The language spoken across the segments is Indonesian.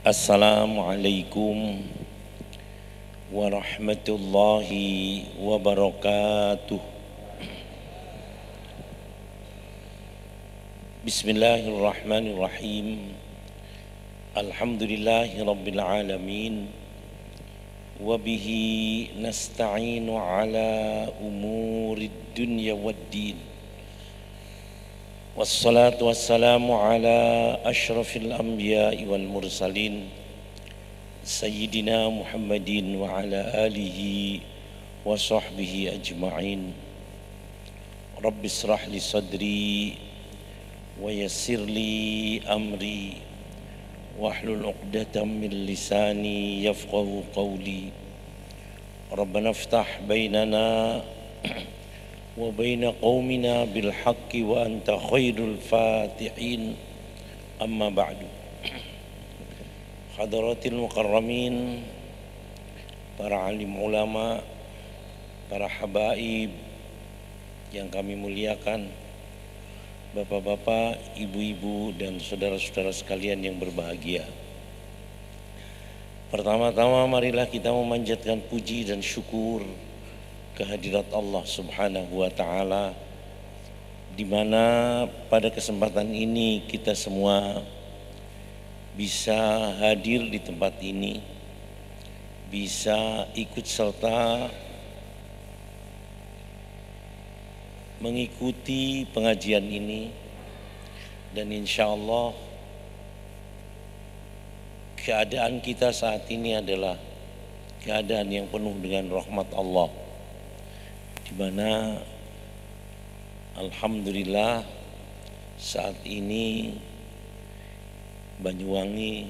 Assalamualaikum warahmatullahi wabarakatuh. Bismillahirrahmanirrahim. Alhamdulillahi rabbil alamin. Wabihi nasta'inu ala umurid dunya waddin. Wassalatu wassalamu ala ashrafil anbiya'i wal mursalin Sayyidina Muhammadin wa ala alihi wa sahbihi ajma'in. Rabbi israh li sadri wa yassir li amri wahlul 'uqdatam min lisani yafqahu qawli. Rabbana iftah bainana wa baina qaumina bil haqqi wa anta khairul fatihin. Amma ba'du. Hadaratil mukarramin, para alim ulama, para habaib yang kami muliakan, bapak-bapak, ibu-ibu dan saudara-saudara sekalian yang berbahagia. Pertama-tama marilah kita memanjatkan puji dan syukur kehadirat Allah Subhanahu wa taala, di mana pada kesempatan ini kita semua bisa hadir di tempat ini, bisa ikut serta mengikuti pengajian ini, dan insya Allah keadaan kita saat ini adalah keadaan yang penuh dengan rahmat Allah, di mana alhamdulillah saat ini Banyuwangi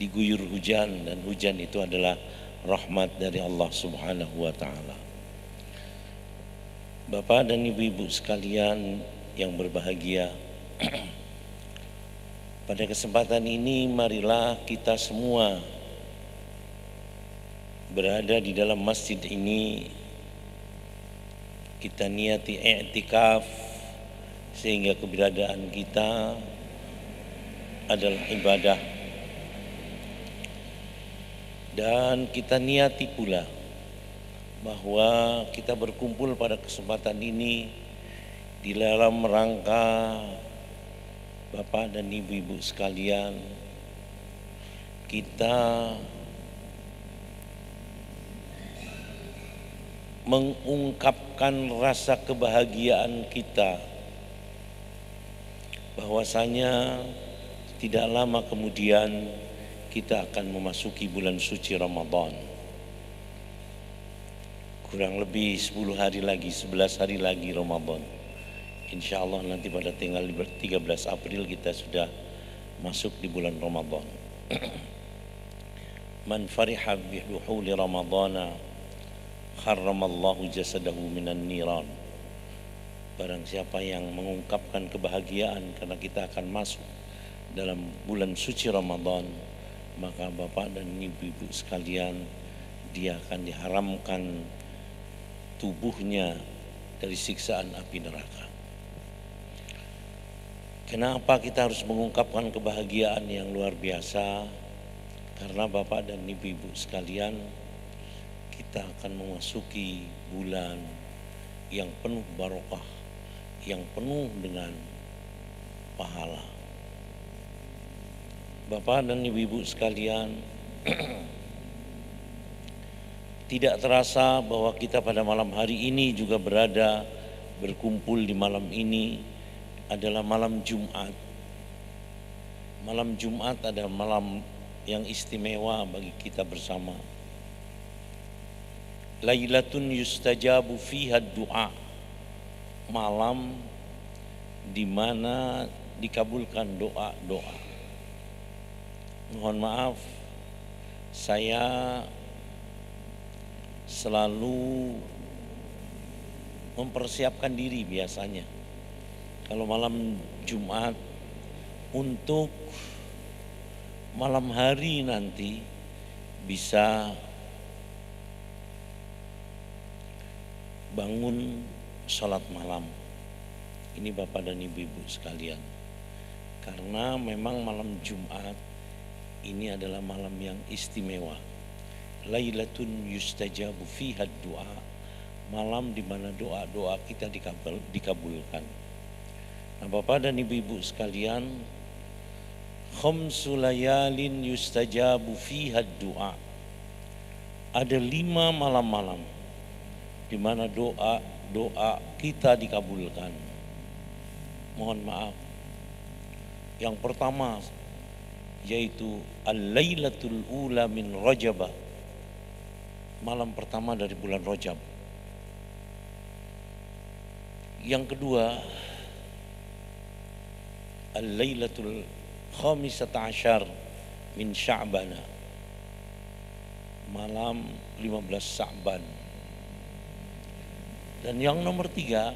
diguyur hujan, dan hujan itu adalah rahmat dari Allah Subhanahu wa taala. Bapak dan ibu-ibu sekalian yang berbahagia, pada kesempatan ini marilah kita semua berada di dalam masjid ini, kita niati i'tikaf sehingga keberadaan kita adalah ibadah, dan kita niati pula bahwa kita berkumpul pada kesempatan ini di dalam rangka Bapak dan Ibu-ibu sekalian, kita mengungkapkan rasa kebahagiaan kita bahwasanya tidak lama kemudian kita akan memasuki bulan suci Ramadan. Kurang lebih 10 hari lagi, 11 hari lagi Ramadan. Insya Allah nanti pada tanggal 13 April kita sudah masuk di bulan Ramadan. Man fariha bihuhuli Ramadana kharramallahu jasadahu minan niran. Barang siapa yang mengungkapkan kebahagiaan karena kita akan masuk dalam bulan suci Ramadan, maka bapak dan ibu-ibu sekalian, dia akan diharamkan tubuhnya dari siksaan api neraka. Kenapa kita harus mengungkapkan kebahagiaan yang luar biasa? Karena bapak dan ibu-ibu sekalian, kita akan memasuki bulan yang penuh barokah, yang penuh dengan pahala. Bapak dan ibu-ibu sekalian, tidak terasa bahwa kita pada malam hari ini juga berkumpul di malam ini adalah malam Jumat. Malam Jumat adalah malam yang istimewa bagi kita bersama. Lailatun yustajabu fiha du'a, malam di mana dikabulkan doa-doa. Mohon maaf, saya selalu mempersiapkan diri biasanya kalau malam Jumat untuk malam hari nanti bisa bangun sholat malam. Ini Bapak dan Ibu-ibu sekalian, karena memang malam Jumat ini adalah malam yang istimewa. Lailatun yustajabu fiha du'a, malam di mana doa-doa kita dikabulkan. Nah, Bapak dan Ibu-ibu sekalian, khamsu layalin yustajabu fiha du'a. Ada 5 malam-malam di mana doa kita dikabulkan. Mohon maaf. Yang pertama yaitu al-lailatul ula min Rajab, malam pertama dari bulan Rajab. Yang kedua al-lailatul khamisata asyar min Sya'ban, malam 15 Sya'ban. Dan yang nomor 3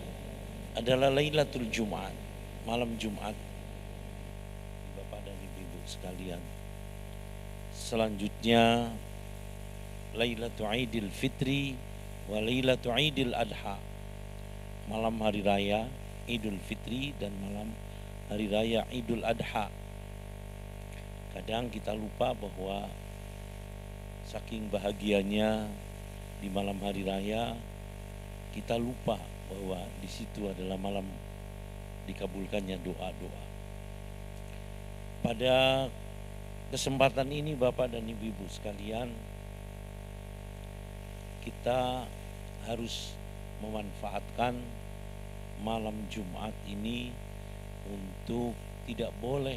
adalah Lailatul Jumat, malam Jumat. Bapak dan Ibu sekalian, selanjutnya Lailatul Idul Fitri wa Lailatul Idul Adha, malam hari raya Idul Fitri dan malam hari raya Idul Adha. Kadang kita lupa bahwa saking bahagianya di malam hari raya, kita lupa bahwa di situ adalah malam dikabulkannya doa-doa. Pada kesempatan ini Bapak dan Ibu-ibu sekalian, kita harus memanfaatkan malam Jumat ini untuk tidak boleh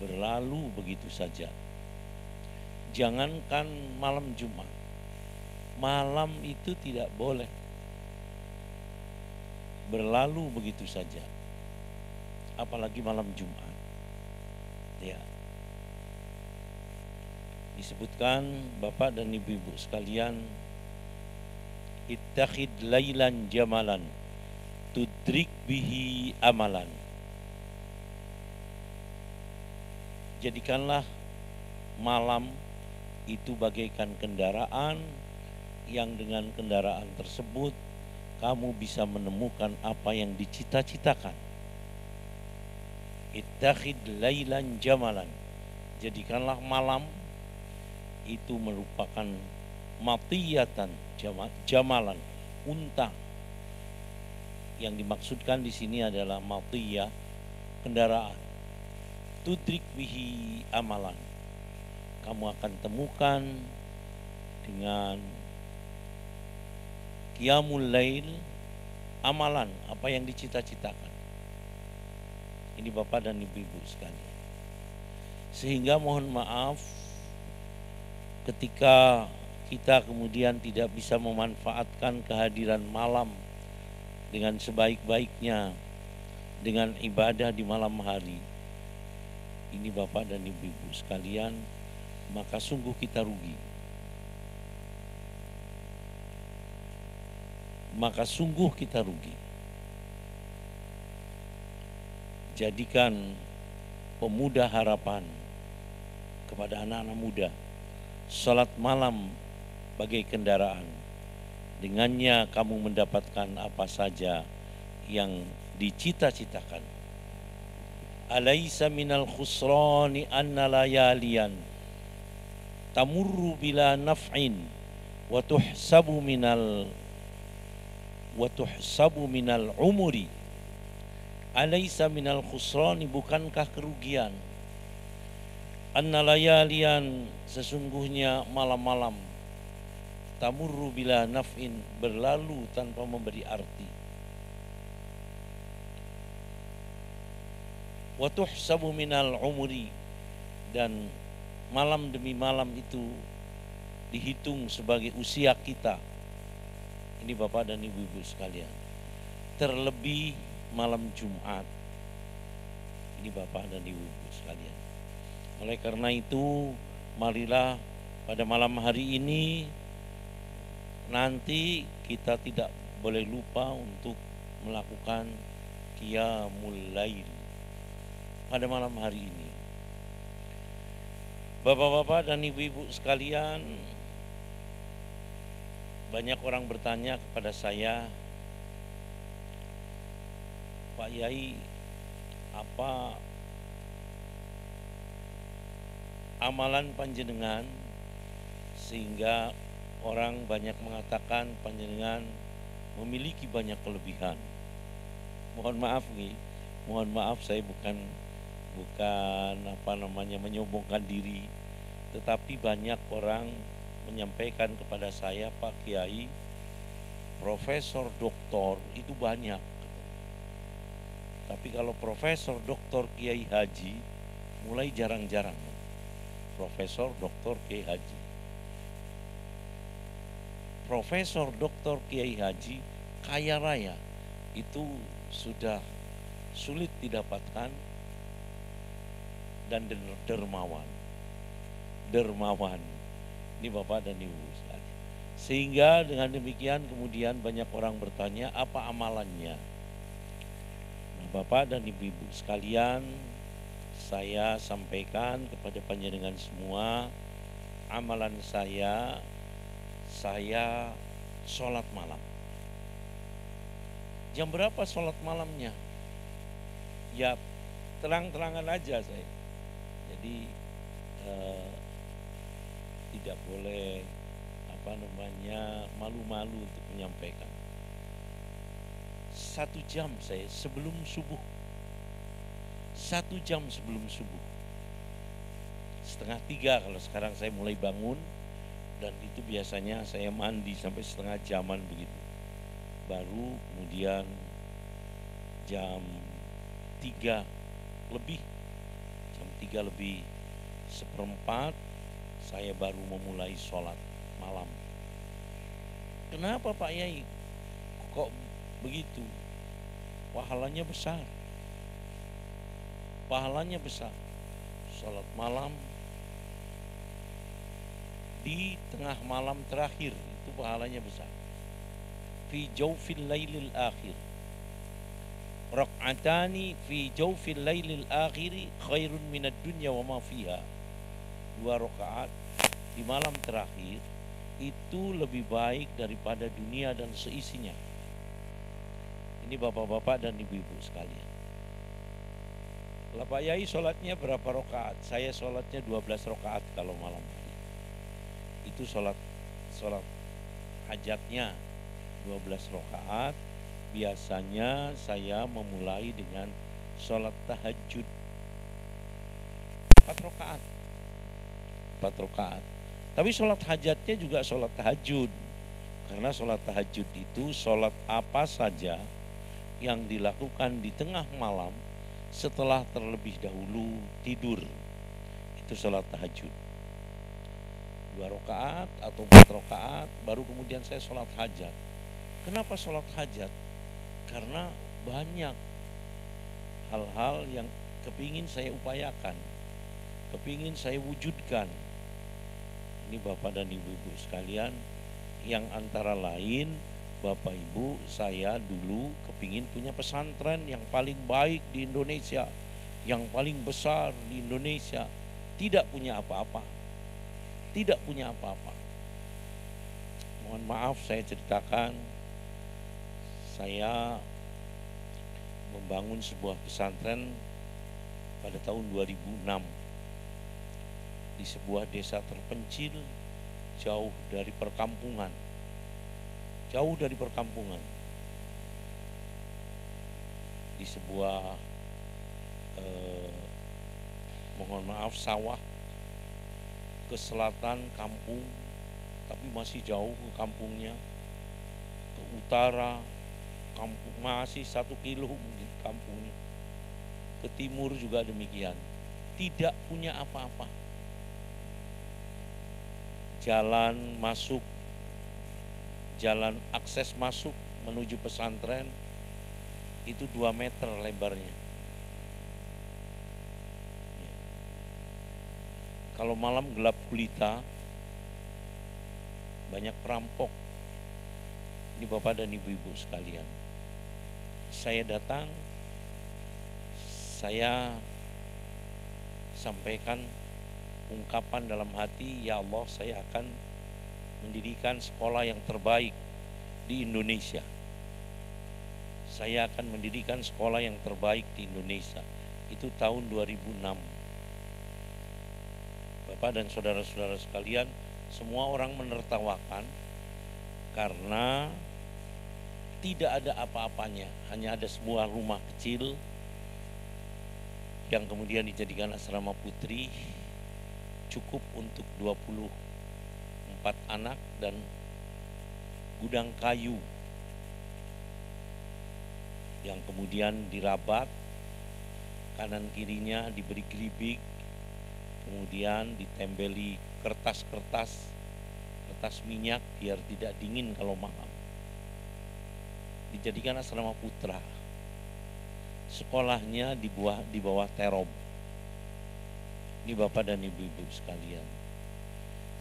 berlalu begitu saja. Jangankan malam Jumat, malam itu tidak boleh berlalu begitu saja, apalagi malam Jumat. Ya, disebutkan Bapak dan Ibu-ibu sekalian, ittakhid lailan jamalan tudrik bihi amalan. Jadikanlah malam itu bagaikan kendaraan yang dengan kendaraan tersebut kamu bisa menemukan apa yang dicita-citakan. Ittakhid lailan jamalan, jadikanlah malam itu merupakan matiyatan, jamalan, unta. Yang dimaksudkan di sini adalah matiyah, kendaraan. Tudrik bihi amalan, kamu akan temukan dengan qiyamul lail amalan, apa yang dicita-citakan. Ini Bapak dan Ibu-ibu sekalian. Sehingga mohon maaf ketika kita kemudian tidak bisa memanfaatkan kehadiran malam dengan sebaik-baiknya dengan ibadah di malam hari. Ini Bapak dan Ibu-ibu sekalian, maka sungguh kita rugi. Maka sungguh kita rugi. Jadikan pemuda harapan kepada anak-anak muda, salat malam bagai kendaraan. Dengannya kamu mendapatkan apa saja yang dicita-citakan. Alaysa minal khusrani anna layalian tamurru bila naf'in wa tuhsabu minal umuri. Alaysa minal khusrani, bukankah kerugian, anna layalian, sesungguhnya malam-malam, tamurru bila naf'in, berlalu tanpa memberi arti, wa tuhsabu minal umri, dan malam demi malam itu dihitung sebagai usia kita. Ini Bapak dan Ibu-ibu sekalian, terlebih malam Jumat. Ini Bapak dan Ibu-ibu sekalian. Oleh karena itu, marilah pada malam hari ini nanti kita tidak boleh lupa untuk melakukan qiyamul lail pada malam hari ini. Bapak-bapak dan ibu-ibu sekalian, banyak orang bertanya kepada saya, Pak Yai, apa amalan panjenengan sehingga orang banyak mengatakan panjenengan memiliki banyak kelebihan. Mohon maaf nih, mohon maaf saya bukan menyombongkan diri, tetapi banyak orang menyampaikan kepada saya, Pak Kiai, profesor doktor itu banyak. Tapi kalau profesor doktor Kiai Haji mulai jarang-jarang. Profesor doktor Kiai Haji. Profesor doktor Kiai Haji kaya raya itu sudah sulit didapatkan, dan dermawan. Ini Bapak dan Ibu sekalian. Sehingga dengan demikian kemudian banyak orang bertanya apa amalannya. Nah, Bapak dan Ibu sekalian, saya sampaikan kepada panjenengan semua, amalan saya sholat malam. Jam berapa sholat malamnya? Ya terang-terangan aja saya. Jadi tidak boleh malu-malu untuk menyampaikan. 1 jam saya sebelum subuh. 1 jam sebelum subuh. 2:30 kalau sekarang saya mulai bangun, dan itu biasanya saya mandi sampai 1/2 jaman begitu. Baru kemudian jam 3 lebih 3:04 saya baru memulai sholat malam. Kenapa Pak Yai kok begitu? Pahalanya besar. Sholat malam di tengah malam terakhir itu pahalanya besar. Fi jawfil lailil akhir, rak'atani fi jawfil lailil akhiri khairun minad dunya wa ma fiha. 2 rakaat di malam terakhir itu lebih baik daripada dunia dan seisinya. Ini bapak-bapak dan ibu-ibu sekalian. Lah Pak Yai sholatnya berapa rakaat? Saya sholatnya 12 rakaat kalau malam hari. Itu sholat hajatnya 12 rakaat. Biasanya saya memulai dengan sholat tahajud 4 rakaat. Tapi sholat hajatnya juga sholat tahajud. Karena sholat tahajud itu sholat apa saja yang dilakukan di tengah malam setelah terlebih dahulu tidur, itu sholat tahajud. 2 rakaat atau 4 rakaat, baru kemudian saya sholat hajat. Kenapa sholat hajat? Karena banyak hal-hal yang kepingin saya upayakan, kepingin saya wujudkan. Ini Bapak dan Ibu-ibu sekalian, yang antara lain Bapak Ibu, saya dulu kepingin punya pesantren yang paling baik di Indonesia, yang paling besar di Indonesia. Tidak punya apa-apa. Mohon maaf saya ceritakan, saya membangun sebuah pesantren pada tahun 2006 di sebuah desa terpencil, jauh dari perkampungan. Di sebuah mohon maaf sawah ke selatan kampung, tapi masih jauh ke kampungnya. Ke utara kampung masih 1 kilo mungkin kampungnya. Ke timur juga demikian. Tidak punya apa-apa. Jalan akses masuk menuju pesantren itu 2 meter lebarnya. Kalau malam gelap gulita, banyak perampok. Ini Bapak dan Ibu-ibu sekalian. Saya datang, saya sampaikan ungkapan dalam hati, ya Allah, saya akan mendirikan sekolah yang terbaik di Indonesia. Saya akan mendirikan sekolah yang terbaik di Indonesia. Itu tahun 2006. Bapak dan saudara-saudara sekalian, semua orang menertawakan karena tidak ada apa-apanya, hanya ada sebuah rumah kecil yang kemudian dijadikan asrama putri, cukup untuk 24 anak dan gudang kayu yang kemudian dirabat, kanan kirinya diberi geribik, kemudian ditempeli kertas minyak biar tidak dingin kalau malam. Dijadikan asrama putra. Sekolahnya di bawah terob. Ini Bapak dan Ibu-ibu sekalian,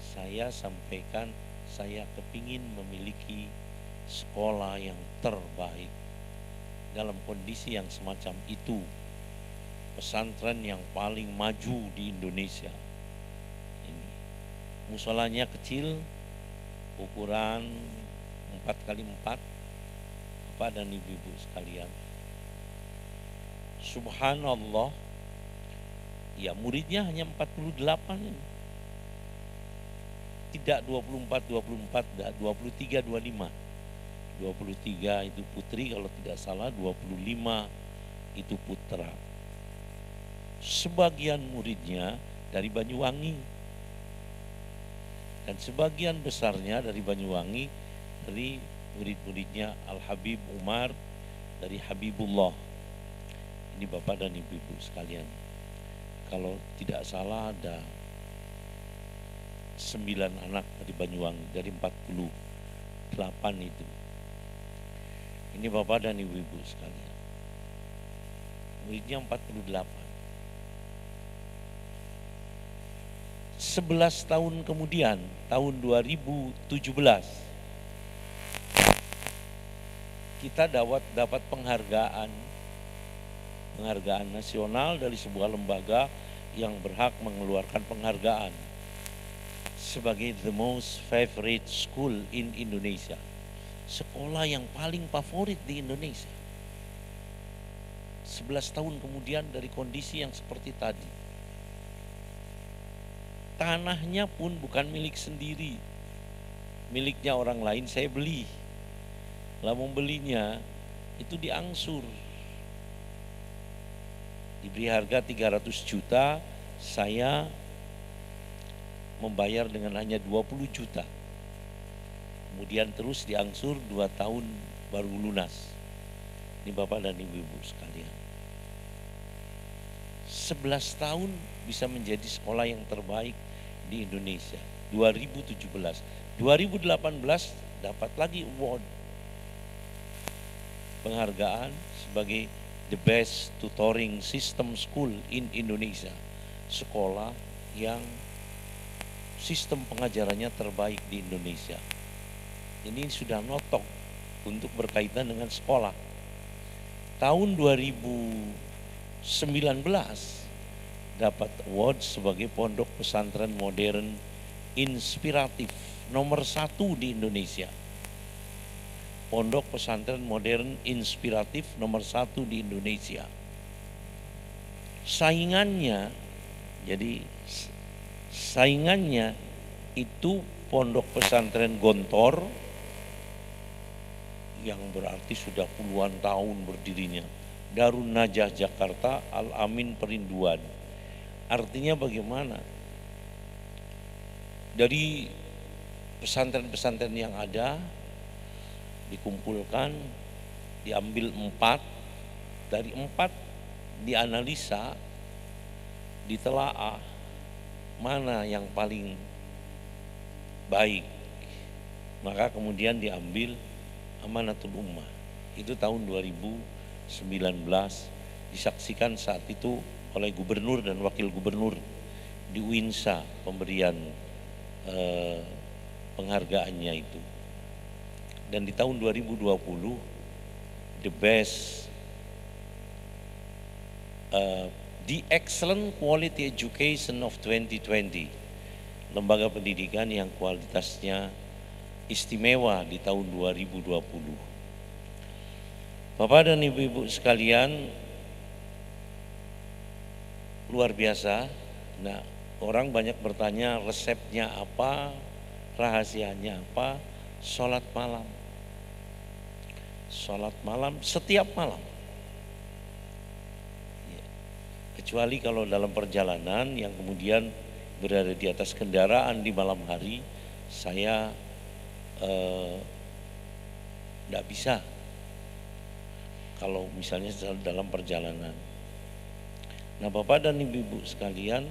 saya sampaikan saya kepingin memiliki sekolah yang terbaik dalam kondisi yang semacam itu. Pesantren yang paling maju di Indonesia. Ini musolanya kecil, ukuran 4x4. Bapak dan Ibu-ibu sekalian, subhanallah, ya muridnya hanya 48 ini. Tidak 24, 23, 25. 23 itu putri kalau tidak salah, 25 itu putra. Sebagian muridnya dari Banyuwangi dan sebagian besarnya dari Banyuwangi, dari murid-muridnya Al-Habib Umar dari Habibullah. Ini Bapak dan Ibu-ibu sekalian, kalau tidak salah ada 9 anak dari Banyuwangi dari 48 itu. Ini Bapak dan Ibu-ibu sekalian, muridnya 48. 11 tahun kemudian, tahun 2017, kita dapat penghargaan nasional dari sebuah lembaga yang berhak mengeluarkan penghargaan sebagai the most favorite school in Indonesia, sekolah yang paling favorit di Indonesia. 11 tahun kemudian dari kondisi yang seperti tadi. Tanahnya pun bukan milik sendiri, miliknya orang lain, saya beli. Lah membelinya itu diangsur, diberi harga 300 juta, saya membayar dengan hanya 20 juta. Kemudian terus diangsur 2 tahun baru lunas. Ini Bapak dan Ibu-ibu sekalian, 11 tahun bisa menjadi sekolah yang terbaik di Indonesia. 2017, 2018 dapat lagi award, penghargaan sebagai the best tutoring system school in Indonesia, sekolah yang sistem pengajarannya terbaik di Indonesia. Ini sudah notok untuk berkaitan dengan sekolah. Tahun 2019 dapat award sebagai pondok pesantren modern inspiratif nomor 1 di Indonesia. Pondok pesantren modern inspiratif nomor 1 di Indonesia. Saingannya itu pondok pesantren Gontor yang berarti sudah puluhan tahun berdirinya, Darun Najah Jakarta, Al-Amin Perinduan. Artinya bagaimana? Dari pesantren-pesantren yang ada dikumpulkan, diambil 4, dari 4 dianalisa, ditelaah mana yang paling baik, maka kemudian diambil Amanatul Ummah. Itu tahun 2019, disaksikan saat itu oleh gubernur dan wakil gubernur di Uinsa pemberian penghargaannya itu. Dan di tahun 2020 the best the excellent quality education of 2020, lembaga pendidikan yang kualitasnya istimewa di tahun 2020. Bapak dan Ibu-ibu sekalian, luar biasa. Nah, Orang banyak bertanya resepnya apa, rahasianya apa, sholat malam. Sholat malam setiap malam. Ya, kecuali kalau dalam perjalanan yang kemudian berada di atas kendaraan di malam hari, saya tidak bisa. Kalau misalnya dalam perjalanan. Nah, Bapak dan Ibu-ibu sekalian,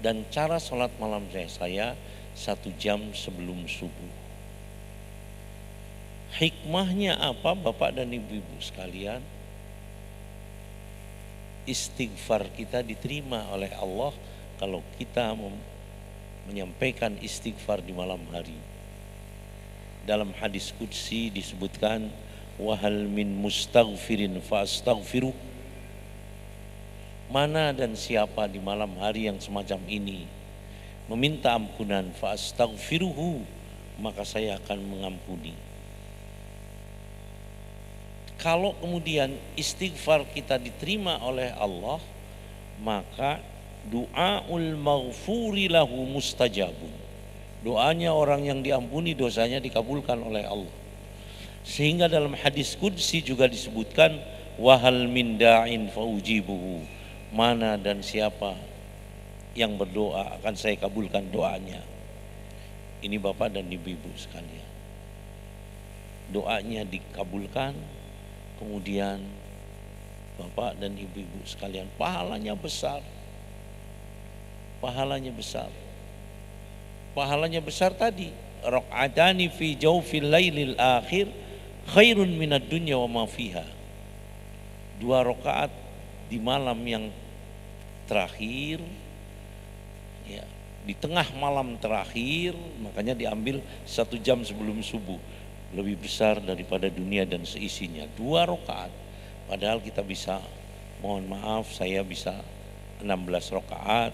dan cara sholat malam saya 1 jam sebelum subuh. Hikmahnya apa Bapak dan Ibu-ibu sekalian? Istighfar kita diterima oleh Allah kalau kita menyampaikan istighfar di malam hari. Dalam hadis qudsi disebutkan, wahal min mustaghfirin fa astaghfiruh. Mana dan siapa di malam hari yang semacam ini meminta ampunan, fa astaghfiruhu, maka saya akan mengampuni. Kalau kemudian istighfar kita diterima oleh Allah, maka du'aul maghfuri lahu mustajabun. Doanya orang yang diampuni dosanya dikabulkan oleh Allah. Sehingga dalam hadis qudsi juga disebutkan, wahal min da'in faujibuhu. Mana dan siapa yang berdoa akan saya kabulkan doanya. Ini Bapak dan Ibu-ibu sekalian. Doanya dikabulkan, kemudian Bapak dan Ibu-ibu sekalian, pahalanya besar. Pahalanya besar. Pahalanya besar tadi, raq'atani fi jawfil lailil akhir khairun minad dunya wa ma fiha. 2 rakaat di malam yang terakhir, ya, di tengah malam terakhir, makanya diambil 1 jam sebelum subuh, lebih besar daripada dunia dan seisinya. 2 rakaat, padahal kita bisa, mohon maaf, saya bisa 16 rakaat,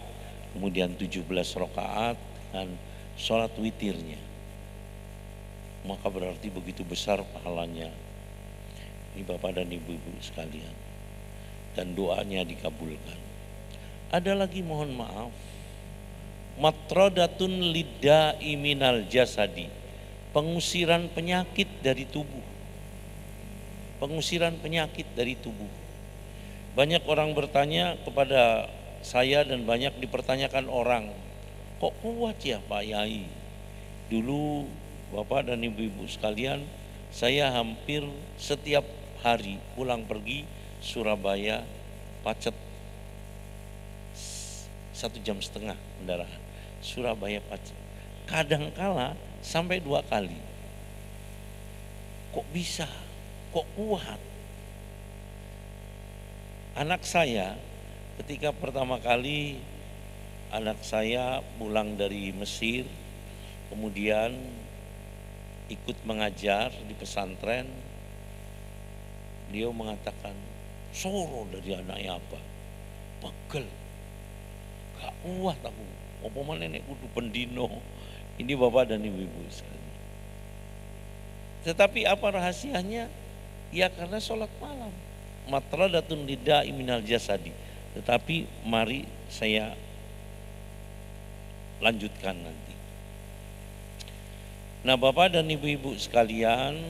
kemudian 17 rakaat dan sholat witirnya. Maka berarti begitu besar pahalanya. Ini Bapak dan Ibu-ibu sekalian, dan doanya dikabulkan. Ada lagi, mohon maaf, matradatun lidda'i minal jasadi, pengusiran penyakit dari tubuh. Pengusiran penyakit dari tubuh. Banyak orang bertanya kepada saya dan banyak dipertanyakan orang, kok kuat ya Pak Yai? Dulu Bapak dan Ibu-ibu sekalian, saya hampir setiap hari pulang pergi Surabaya Pacet 1,5 jam kendaraan. Surabaya Pacet. Kadangkala sampai 2 kali. Kok bisa? Kok kuat? Anak saya ketika pertama kali anak saya pulang dari Mesir, kemudian ikut mengajar di pesantren, dia mengatakan, soro dari anaknya apa? Pegel, gak kuat aku, apa mana nenek kudu pendino. Ini Bapak dan Ibu-ibu sekalian. Tetapi apa rahasianya? Ya karena sholat malam. Matradatun lidda'i minal jasadi. Tetapi mari saya lanjutkan nanti. Nah Bapak dan Ibu-ibu sekalian,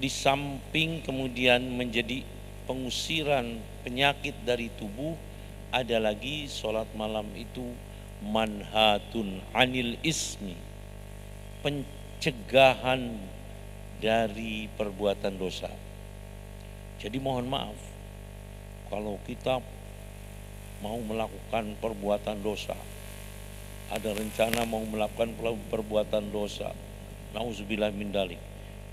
di samping kemudian menjadi pengusiran penyakit dari tubuh, ada lagi sholat malam itu manhatun anil ismi, pencegahan dari perbuatan dosa. Jadi mohon maaf, kalau kita mau melakukan perbuatan dosa, ada rencana mau melakukan perbuatan dosa, nauzubillah min dzalik,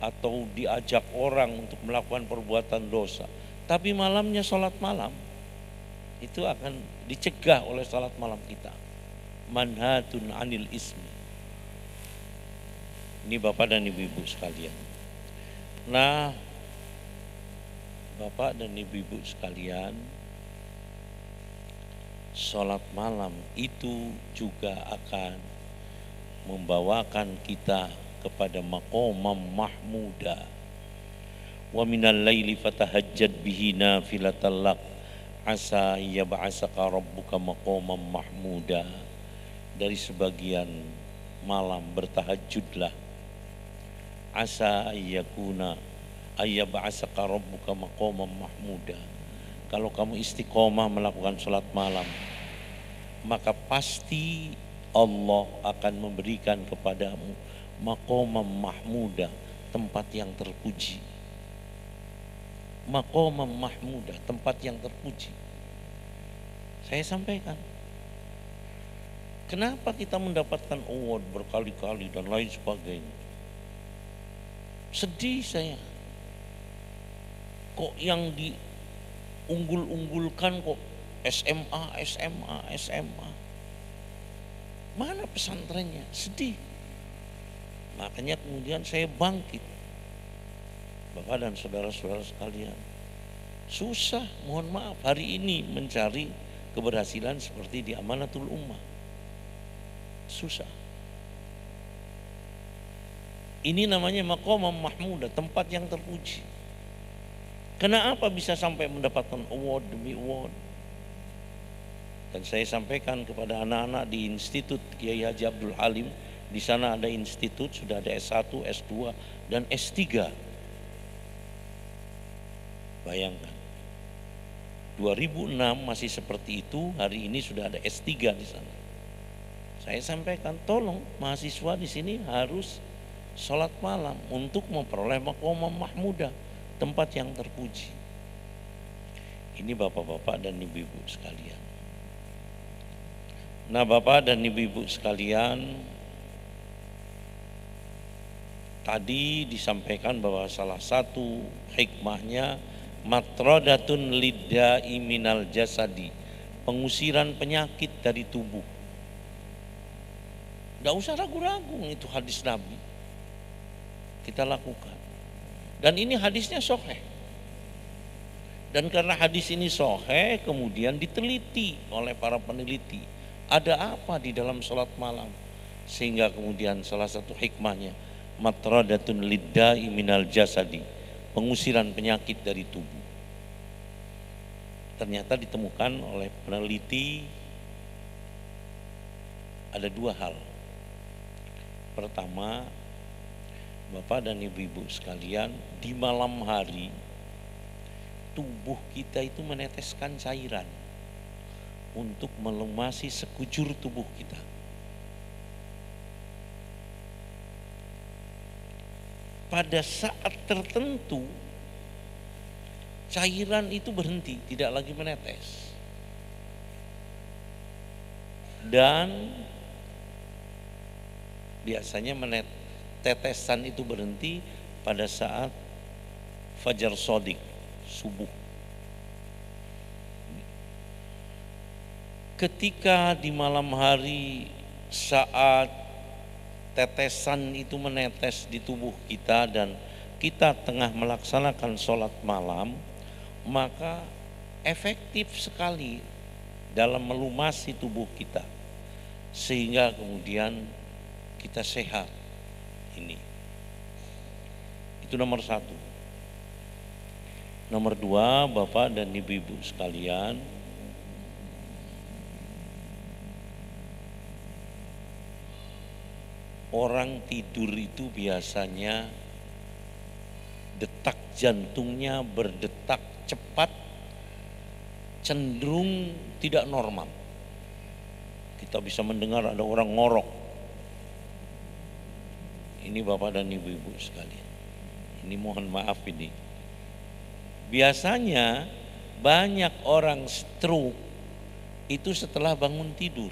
atau diajak orang untuk melakukan perbuatan dosa, tapi malamnya sholat malam, itu akan dicegah oleh sholat malam kita. Manhatun anil ismi. Ini Bapak dan Ibu-ibu sekalian. Nah, Bapak dan Ibu-ibu sekalian, sholat malam itu juga akan membawakan kita kepada maqamam mahmuda. Wa minal laili fatahajjad bihi nafilatan lak asa yab'asaka rabbuka maqaman mahmuda. Dari sebagian malam bertahajudlah. Asa ayyakuna ayyab'asaka rabbuka maqaman mahmuda. Kalau kamu istiqomah melakukan sholat malam, maka pasti Allah akan memberikan kepadamu maqaman mahmuda, tempat yang terpuji. Maqaman mahmuda, tempat yang terpuji. Saya sampaikan, kenapa kita mendapatkan award berkali-kali dan lain sebagainya. Sedih saya. Kok yang diunggul-unggulkan kok SMA. Mana pesantrennya? Sedih. Makanya kemudian saya bangkit. Bapak dan saudara-saudara sekalian, susah, mohon maaf hari ini mencari keberhasilan seperti di Amanatul Ummah. Susah. Ini namanya maqaman mahmuda, tempat yang terpuji. Kenapa bisa sampai mendapatkan award demi award? Dan saya sampaikan kepada anak-anak di Institut Kiai Haji Abdul Halim, di sana ada institut, sudah ada S1, S2, dan S3. Bayangkan, 2006 masih seperti itu, hari ini sudah ada S3 di sana. Saya sampaikan, tolong mahasiswa di sini harus sholat malam untuk memperoleh maqaman mahmuda, tempat yang terpuji. Ini bapak-bapak dan ibu-ibu sekalian. Nah, bapak dan ibu-ibu sekalian, tadi disampaikan bahwa salah satu hikmahnya matradatun liddai minal jasadi, pengusiran penyakit dari tubuh. Tidak usah ragu-ragu, itu hadis Nabi. Kita lakukan. Dan ini hadisnya sahih. Dan karena hadis ini sahih, kemudian diteliti oleh para peneliti. Ada apa di dalam sholat malam? Sehingga kemudian salah satu hikmahnya matradatun liddai minal jasadi, pengusiran penyakit dari tubuh. Ternyata ditemukan oleh peneliti ada dua hal. Pertama, bapak dan ibu-ibu sekalian, di malam hari tubuh kita itu meneteskan cairan untuk melumasi sekujur tubuh kita. Pada saat tertentu cairan itu berhenti, tidak lagi menetes. Dan biasanya tetesan itu berhenti pada saat fajar sodik, subuh. Ketika di malam hari saat tetesan itu menetes di tubuh kita dan kita tengah melaksanakan sholat malam, maka efektif sekali dalam melumasi tubuh kita sehingga kemudian kita sehat. Ini itu nomor satu. Nomor dua, bapak dan ibu-ibu sekalian, orang tidur itu biasanya detak jantungnya berdetak cepat, cenderung tidak normal. Kita bisa mendengar ada orang ngorok. Ini bapak dan ibu-ibu sekalian, ini mohon maaf ini. Biasanya banyak orang stroke itu setelah bangun tidur,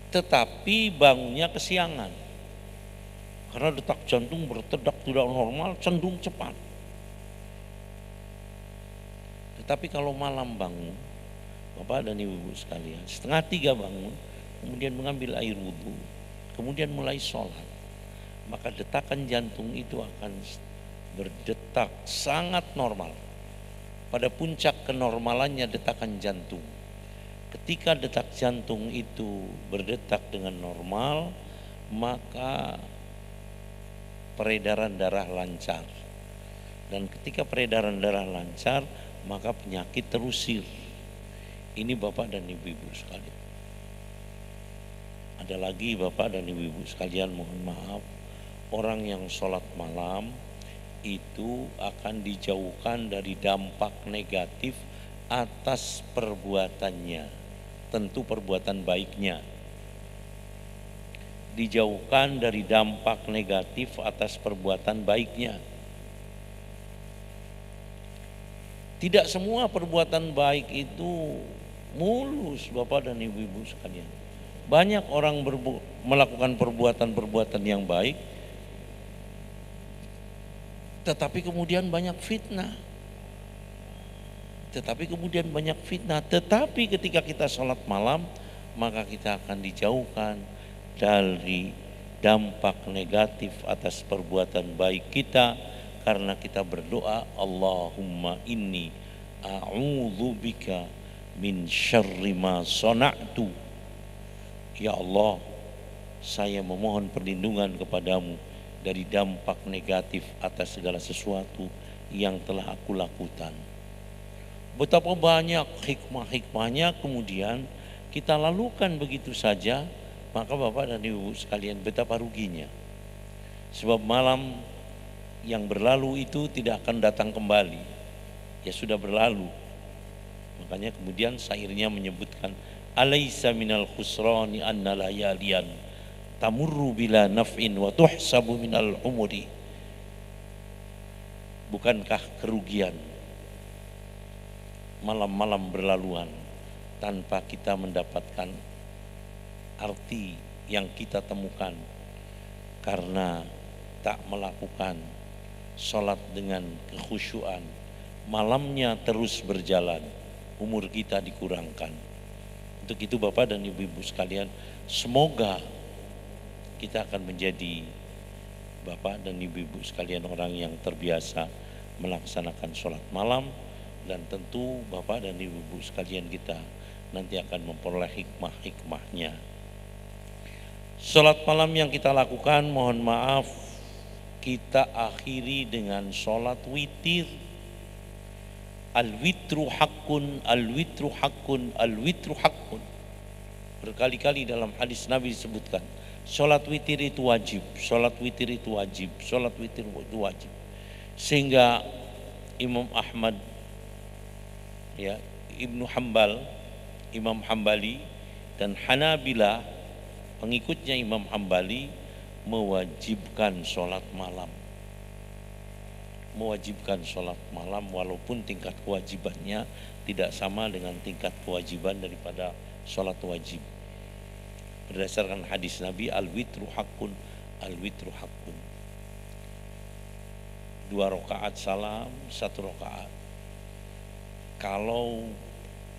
tetapi bangunnya kesiangan karena detak jantung berdetak tidak normal, cenderung cepat. Tetapi kalau malam bangun, bapak dan ibu-ibu sekalian, 2:30 bangun, kemudian mengambil air wudhu, kemudian mulai sholat, maka detakan jantung itu akan berdetak sangat normal. Pada puncak kenormalannya detakan jantung. Ketika detak jantung itu berdetak dengan normal, maka peredaran darah lancar. Dan ketika peredaran darah lancar, maka penyakit terusir. Ini Bapak dan Ibu-ibu sekalian. Ada lagi Bapak dan Ibu-ibu sekalian, mohon maaf, orang yang sholat malam itu akan dijauhkan dari dampak negatif atas perbuatannya, tentu perbuatan baiknya. Dijauhkan dari dampak negatif atas perbuatan baiknya. Tidak semua perbuatan baik itu mulus Bapak dan Ibu-ibu sekalian. Banyak orang melakukan perbuatan-perbuatan yang baik, tetapi kemudian banyak fitnah. Tetapi ketika kita sholat malam, maka kita akan dijauhkan dari dampak negatif atas perbuatan baik kita, karena kita berdoa, Allahumma inni a'udzubika min syarri ma sana'tu. Ya Allah, saya memohon perlindungan kepadamu dari dampak negatif atas segala sesuatu yang telah aku lakukan. Betapa banyak hikmah-hikmahnya kemudian kita lalukan begitu saja, maka Bapak dan Ibu sekalian, betapa ruginya. Sebab malam yang berlalu itu tidak akan datang kembali, ya sudah berlalu. Makanya kemudian syairnya menyebutkan, alaisa minal khusrani anna layalian tamurru bila naf'in wa tuhsabu minal umuri. Bukankah kerugian malam-malam berlaluan tanpa kita mendapatkan arti yang kita temukan karena tak melakukan sholat dengan kekhusyuan. Malamnya terus berjalan, umur kita dikurangkan. Untuk itu Bapak dan Ibu-ibu sekalian, semoga kita akan menjadi Bapak dan Ibu-ibu sekalian orang yang terbiasa melaksanakan sholat malam, dan tentu Bapak dan Ibu-ibu sekalian kita nanti akan memperoleh hikmah-hikmahnya. Sholat malam yang kita lakukan, mohon maaf, kita akhiri dengan sholat witir. Al-witru haqqun, al-witru haqqun, al-witru haqqun. Berkali-kali dalam hadis Nabi disebutkan, sholat witir itu wajib, sholat witir itu wajib, sholat witir itu wajib. Sehingga Imam Ahmad, ya, Ibnu Hambal, Imam Hambali dan Hanabilah, pengikutnya Imam Hambali, mewajibkan sholat malam. Mewajibkan sholat malam walaupun tingkat kewajibannya tidak sama dengan tingkat kewajiban daripada sholat wajib. Berdasarkan hadis Nabi, al-witru haqqun, al-witru haqqun. 2 rakaat salam, 1 rakaat. Kalau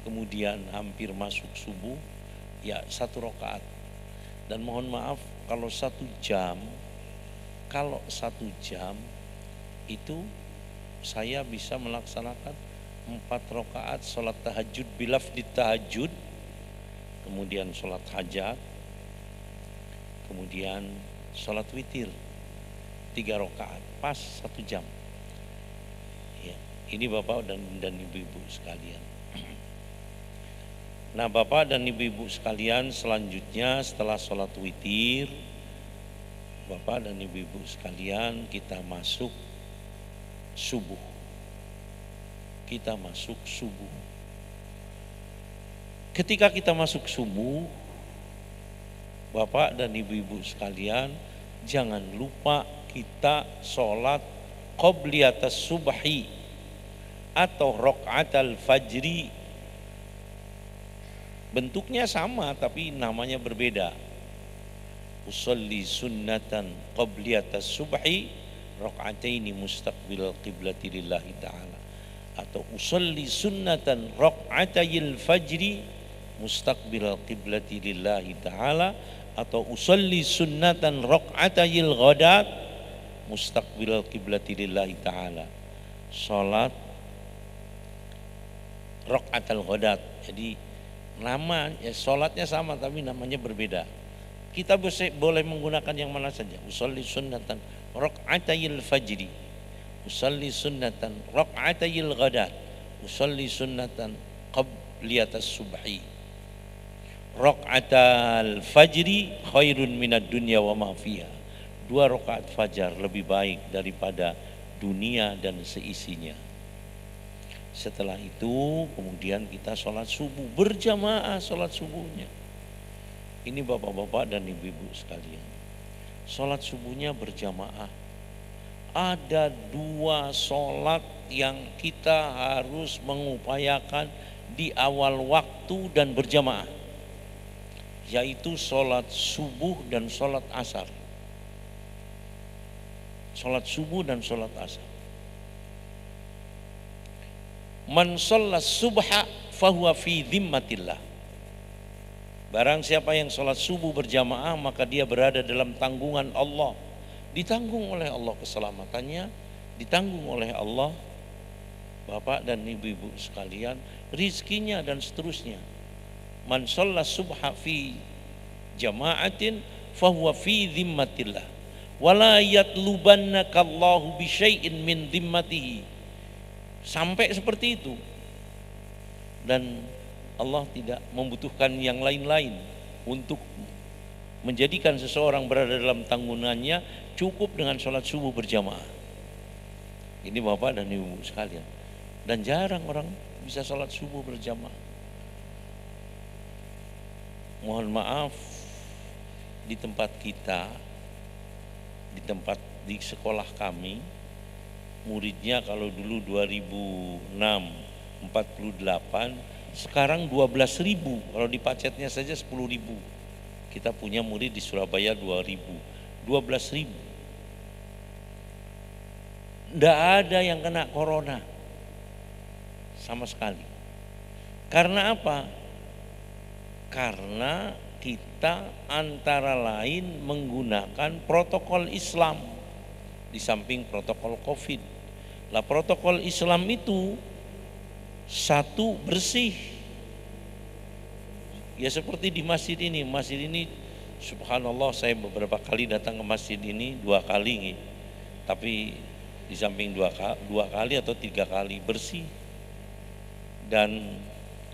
kemudian hampir masuk subuh, ya 1 rakaat. Dan mohon maaf, kalau 1 jam itu saya bisa melaksanakan 4 rakaat sholat tahajud bilafdi tahajud, kemudian sholat hajat, kemudian sholat witir 3 rakaat, pas 1 jam. Ya, ini Bapak dan Ibu-ibu sekalian. Nah Bapak dan Ibu-ibu sekalian, selanjutnya setelah sholat witir, Bapak dan Ibu-ibu sekalian, kita masuk subuh. Kita masuk subuh. Ketika kita masuk subuh, Bapak dan Ibu-ibu sekalian, jangan lupa kita sholat qobliyatas subhi atau rokaatal fajri. Bentuknya sama tapi namanya berbeda. Usolli sunnatan qobliyatas subhi rakaataini mustaqbil qiblati lillahi ta'ala, atau usolli sunnatan rakaatayil fajri mustaqbil qiblati lillahi ta'ala, atau usolli sunnatan rakaatayil ghadat mustaqbil qiblati lillahi ta'ala. Salat rakaatul ghadat, jadi nama ya salatnya sama tapi namanya berbeda. Kita boleh menggunakan yang mana saja. Usolli sunnatan rakaatayil fajri, usolli sunnatan rakaatayil ghadat, usalli sunnatan qabliyatas subhi raq'atal fajri khairun minad dunya wa ma fiha. 2 rakaat fajar lebih baik daripada dunia dan seisinya. Setelah itu kemudian kita sholat subuh berjamaah, sholat subuhnya. Ini bapak-bapak dan ibu-ibu sekalian, sholat subuhnya berjamaah. Ada 2 sholat yang kita harus mengupayakan di awal waktu dan berjamaah, yaitu sholat subuh dan sholat asar. Sholat subuh dan sholat asar. Man sholat subha fahuwa fi dhimmatillah. Barang siapa yang sholat subuh berjamaah, maka dia berada dalam tanggungan Allah. Ditanggung oleh Allah keselamatannya, ditanggung oleh Allah, bapak dan ibu-ibu sekalian, rizkinya dan seterusnya. Man sholat subha fi jama'atin fahuwa fi dhimmatillah. Wala yatlubannakallahu bisyai'in min dhimmatihi. Sampai seperti itu. Dan Allah tidak membutuhkan yang lain-lain untuk menjadikan seseorang berada dalam tanggungannya, cukup dengan sholat subuh berjamaah. Ini bapak dan ibu sekalian. Dan jarang orang bisa sholat subuh berjamaah. Mohon maaf, di tempat kita, di sekolah kami, muridnya kalau dulu 2006 48, sekarang 12.000. Kalau di Pacetnya saja 10.000. Kita punya murid di Surabaya 2.000, 12.000. Tidak ada yang kena corona sama sekali. Karena apa? Karena kita antara lain menggunakan protokol Islam di samping protokol COVID. Lah protokol Islam itu satu, bersih. Ya seperti di masjid ini. Masjid ini subhanallah, saya beberapa kali datang ke masjid ini, 2 kali. Tapi di samping 2 kali atau 3 kali bersih. Dan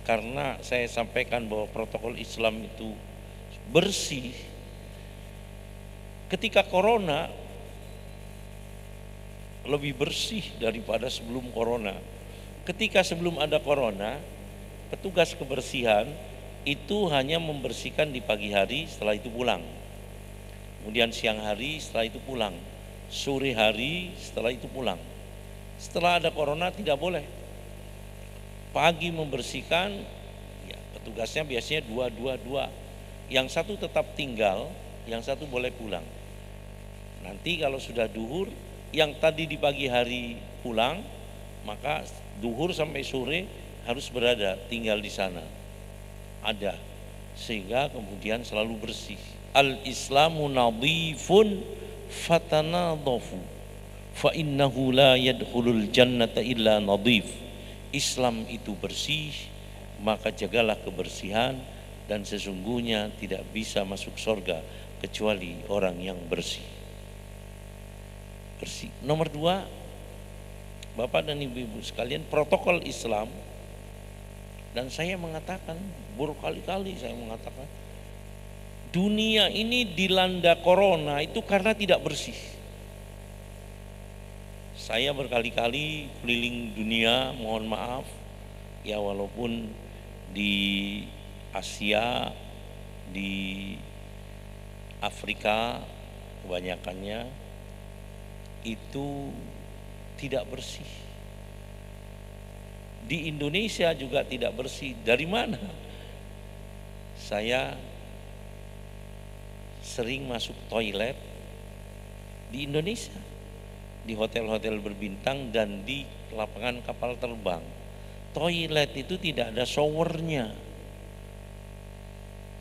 karena saya sampaikan bahwa protokol Islam itu bersih, ketika corona lebih bersih daripada sebelum corona. Ketika sebelum ada corona, petugas kebersihan itu hanya membersihkan di pagi hari, setelah itu pulang. Kemudian siang hari, setelah itu pulang. Sore hari, setelah itu pulang. Setelah ada corona tidak boleh. Pagi membersihkan, ya, petugasnya biasanya 2. Yang satu tetap tinggal, yang satu boleh pulang. Nanti kalau sudah duhur, yang tadi di pagi hari pulang, maka duhur sampai sore harus berada, tinggal di sana. Ada, sehingga kemudian selalu bersih. Al-Islamu nadhifun fatanadhafu fa innahu la yadkhulul jannata illa nadhif. Islam itu bersih, maka jagalah kebersihan, dan sesungguhnya tidak bisa masuk surga kecuali orang yang bersih. Bersih. Nomor 2, bapak dan ibu-ibu sekalian, protokol Islam. Dan saya mengatakan, berkali-kali saya mengatakan, dunia ini dilanda corona itu karena tidak bersih. Saya berkali-kali keliling dunia, mohon maaf, ya walaupun di Asia, di Afrika kebanyakannya itu tidak bersih. Di Indonesia juga tidak bersih. Dari mana? Saya sering masuk toilet di Indonesia, di hotel-hotel berbintang dan di lapangan kapal terbang. Toilet itu tidak ada showernya.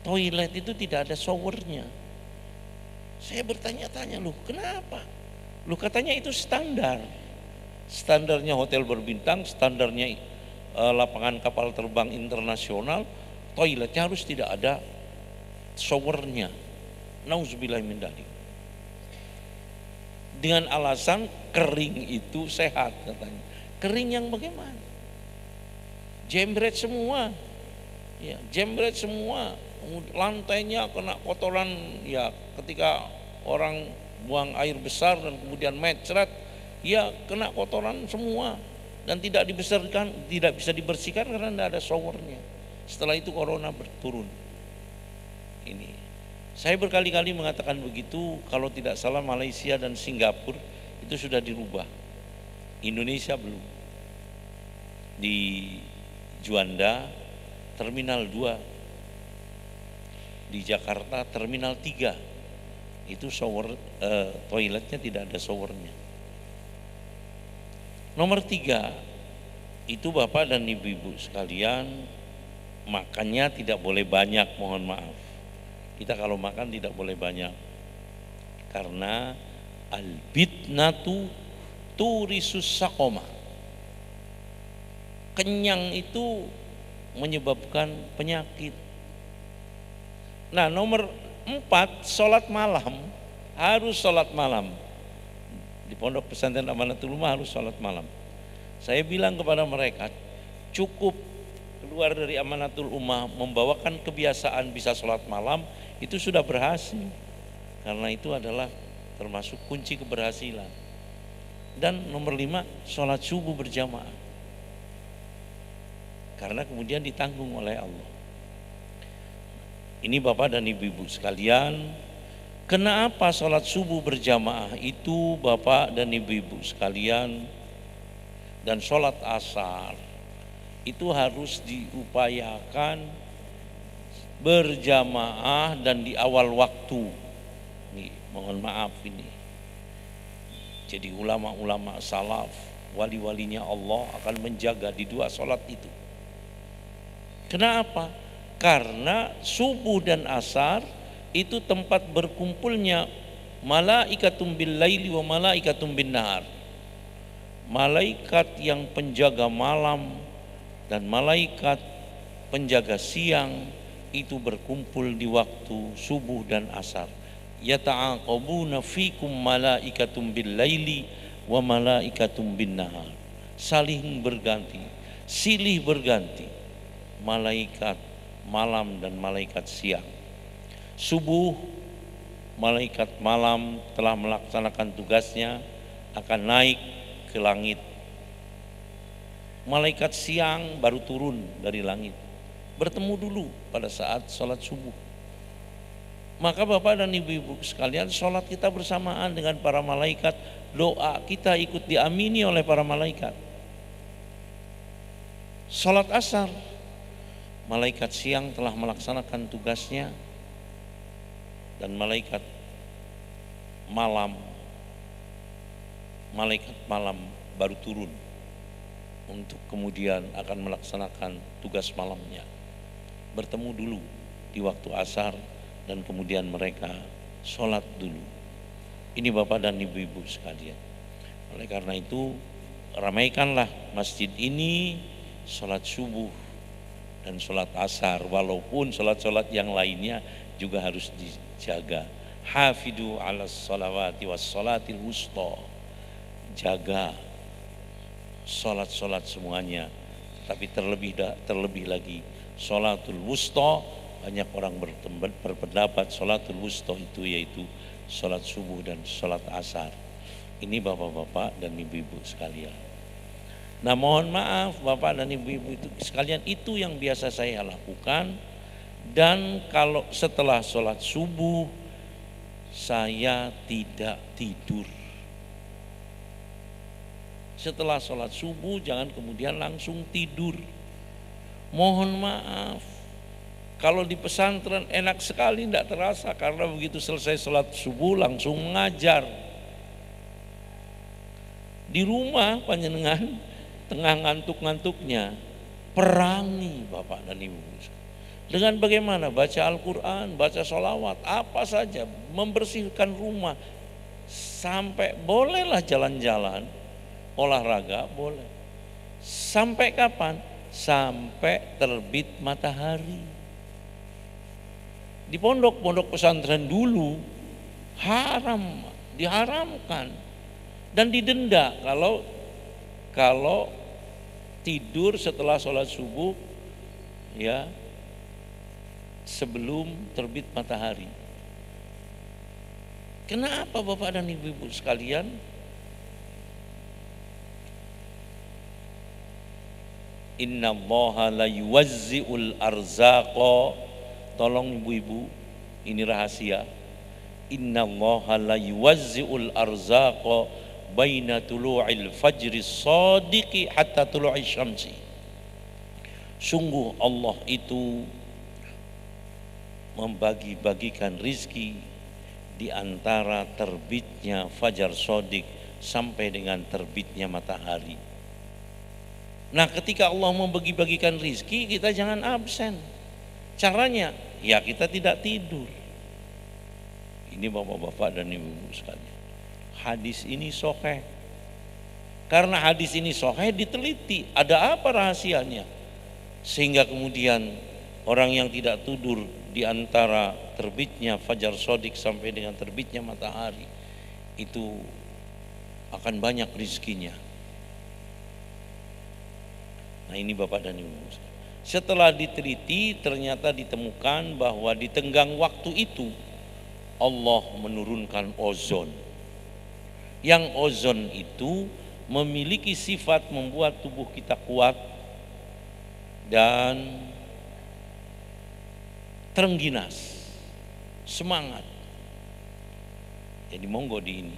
Toilet itu tidak ada showernya. Saya bertanya-tanya, loh kenapa? Loh katanya itu standar. Standarnya hotel berbintang, standarnya lapangan kapal terbang internasional, toiletnya harus tidak ada showernya. Nauzubillah min dzalik. Dengan alasan kering itu sehat katanya. Kering yang bagaimana? jembret semua, ya, jembret semua, lantainya kena kotoran, ya ketika orang buang air besar dan kemudian mecret, ya kena kotoran semua dan tidak bisa dibersihkan karena tidak ada showernya. Setelah itu corona berturun. Ini saya berkali-kali mengatakan begitu. Kalau tidak salah Malaysia dan Singapura itu sudah dirubah, Indonesia belum. Di Juanda Terminal 2, di Jakarta Terminal 3 itu toiletnya tidak ada showernya. Nomor 3 itu Bapak dan Ibu-ibu sekalian, makannya tidak boleh banyak, mohon maaf. Kita kalau makan tidak boleh banyak, karena albitnatu turisus saqoma. Kenyang itu menyebabkan penyakit. Nah, nomor 4, sholat malam. Harus sholat malam. Di Pondok Pesantren Amanatul Ummah harus sholat malam. Saya bilang kepada mereka, cukup keluar dari Amanatul Ummah membawakan kebiasaan bisa sholat malam, itu sudah berhasil. Karena itu adalah termasuk kunci keberhasilan. Dan nomor 5, sholat subuh berjamaah. Karena kemudian ditanggung oleh Allah. Ini Bapak dan Ibu-ibu sekalian, kenapa sholat subuh berjamaah itu Bapak dan Ibu-ibu sekalian, dan sholat asar itu harus diupayakan berjamaah dan di awal waktu. Nih, mohon maaf ini. Jadi ulama-ulama salaf, wali-walinya Allah akan menjaga di 2 sholat itu. Kenapa? Karena subuh dan asar itu tempat berkumpulnya malaikatum bil laili wa malaikatum bin nahar. Malaikat yang penjaga malam dan malaikat penjaga siang itu berkumpul di waktu subuh dan asar. Yata'aqabuna fikum malaikatum bil laili wa malaikatum bin nahar. Saling berganti, silih berganti, malaikat malam dan malaikat siang. Subuh, malaikat malam telah melaksanakan tugasnya, akan naik ke langit. Malaikat siang baru turun dari langit, bertemu dulu pada saat sholat subuh. Maka Bapak dan Ibu-ibu sekalian, sholat kita bersamaan dengan para malaikat, doa kita ikut diamini oleh para malaikat. Sholat asar, malaikat siang telah melaksanakan tugasnya dan malaikat malam baru turun untuk kemudian akan melaksanakan tugas malamnya. Bertemu dulu di waktu asar dan kemudian mereka sholat dulu. Ini Bapak dan Ibu-ibu sekalian. Oleh karena itu, ramaikanlah masjid ini sholat subuh dan sholat asar, walaupun sholat-sholat yang lainnya juga harus dijaga. Hafidu ala sholawati was sholatil wusta. Jaga sholat-sholat semuanya, tapi terlebih lagi sholatul wusta. Banyak orang berpendapat sholatul wusta itu yaitu sholat subuh dan sholat asar. Ini bapak-bapak dan ibu-ibu sekalian. Nah, mohon maaf Bapak dan Ibu-ibu itu sekalian, itu yang biasa saya lakukan. Dan kalau setelah sholat subuh saya tidak tidur. Setelah sholat subuh jangan kemudian langsung tidur. Mohon maaf, kalau di pesantren enak sekali, tidak terasa, karena begitu selesai sholat subuh langsung mengajar. Di rumah panjenengan tengah ngantuk-ngantuknya, perangi Bapak dan Ibu dengan bagaimana? Baca Al-Quran, baca sholawat, apa saja, membersihkan rumah, sampai bolehlah jalan-jalan, olahraga boleh. Sampai kapan? Sampai terbit matahari. Di pondok-pondok pesantren dulu diharamkan dan didenda kalau tidur setelah sholat subuh, ya, sebelum terbit matahari. Kenapa Bapak dan Ibu-ibu sekalian? Innallaha la yuwazzi'ul arzaqa. Tolong ibu-ibu, ini rahasia. Innallaha la yuwazzi'ul arzaqa baina tulu'il fajri shadiqi hatta tulu'i syamsi. Sungguh Allah itu membagi-bagikan rizki di antara terbitnya fajar shadiq sampai dengan terbitnya matahari. Nah, ketika Allah membagi-bagikan rizki, kita jangan absen. Caranya, ya kita tidak tidur. Ini bapak-bapak dan ibu-ibu sekalian. Hadis ini sahih. Karena hadis ini sahih diteliti, ada apa rahasianya? Sehingga kemudian orang yang tidak tidur di antara terbitnya fajar shadiq sampai dengan terbitnya matahari itu akan banyak rizkinya. Nah, ini Bapak dan Ibu. Setelah diteliti ternyata ditemukan bahwa di tenggang waktu itu Allah menurunkan ozon. Yang ozon itu memiliki sifat membuat tubuh kita kuat dan terengginas, semangat. Jadi monggo di ini.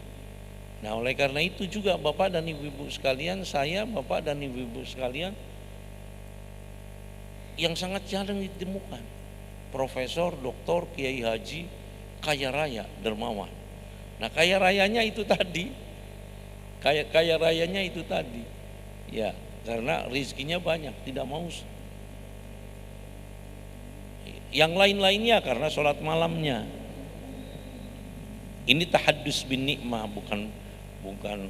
Nah, oleh karena itu juga Bapak dan Ibu-ibu sekalian, saya Bapak dan Ibu-ibu sekalian, yang sangat jarang ditemukan, profesor, doktor, kiai haji, kaya raya, dermawan. Nah, kaya rayanya itu tadi, kaya rayanya itu tadi, ya, karena rizkinya banyak, tidak mau. Yang lain-lainnya karena sholat malamnya. Ini tahaddus bin nikmah, bukan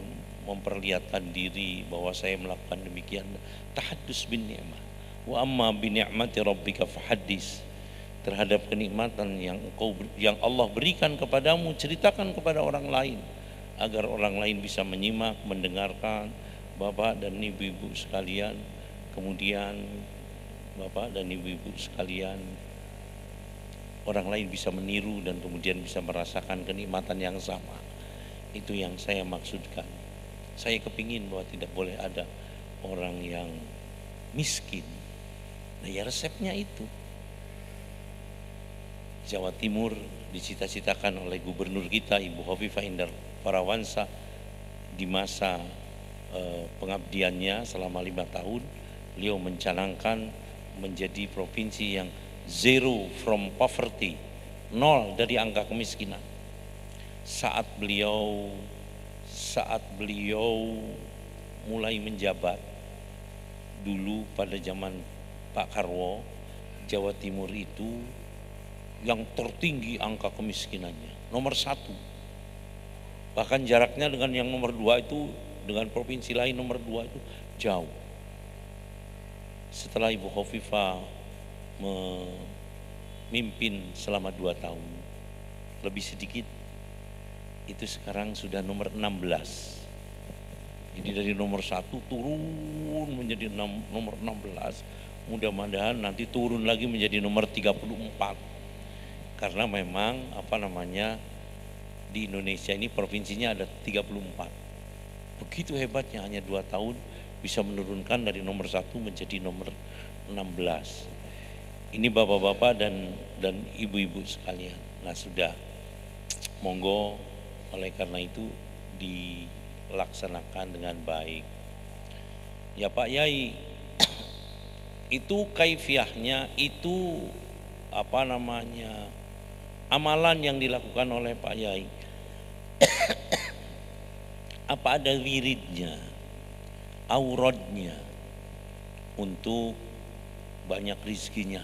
memperlihatkan diri bahwa saya melakukan demikian. Tahaddus bin nikmah. Wa amma bi ni'mati rabbika fahaddis. Terhadap kenikmatan yang Allah berikan kepadamu, ceritakan kepada orang lain agar orang lain bisa menyimak, mendengarkan. Bapak dan ibu-ibu sekalian, kemudian Bapak dan ibu-ibu sekalian, orang lain bisa meniru dan kemudian bisa merasakan kenikmatan yang sama. Itu yang saya maksudkan. Saya kepingin bahwa tidak boleh ada orang yang miskin. Nah, ya resepnya itu. Jawa Timur dicita-citakan oleh gubernur kita Ibu Khofifah Indar Parawansa di masa pengabdiannya selama 5 tahun. Beliau mencanangkan menjadi provinsi yang zero from poverty, 0 dari angka kemiskinan. Saat beliau mulai menjabat dulu pada zaman Pak Karwo, Jawa Timur itu yang tertinggi angka kemiskinannya, nomor 1. Bahkan jaraknya dengan yang nomor 2 itu, dengan provinsi lain nomor 2 itu jauh. Setelah Ibu Khofifah memimpin selama 2 tahun, lebih sedikit, itu sekarang sudah nomor 16. Jadi dari nomor 1 turun menjadi nomor 16. Mudah-mudahan nanti turun lagi menjadi nomor 34. Karena memang di Indonesia ini provinsinya ada 34. Begitu hebatnya, hanya 2 tahun bisa menurunkan dari nomor 1 menjadi nomor 16. Ini bapak-bapak dan ibu-ibu sekalian. Nah, sudah, monggo, oleh karena itu dilaksanakan dengan baik. Ya Pak Yai, itu kaifiahnya, itu amalan yang dilakukan oleh Pak Yai. Apa ada wiridnya, auradnya untuk banyak rizkinya?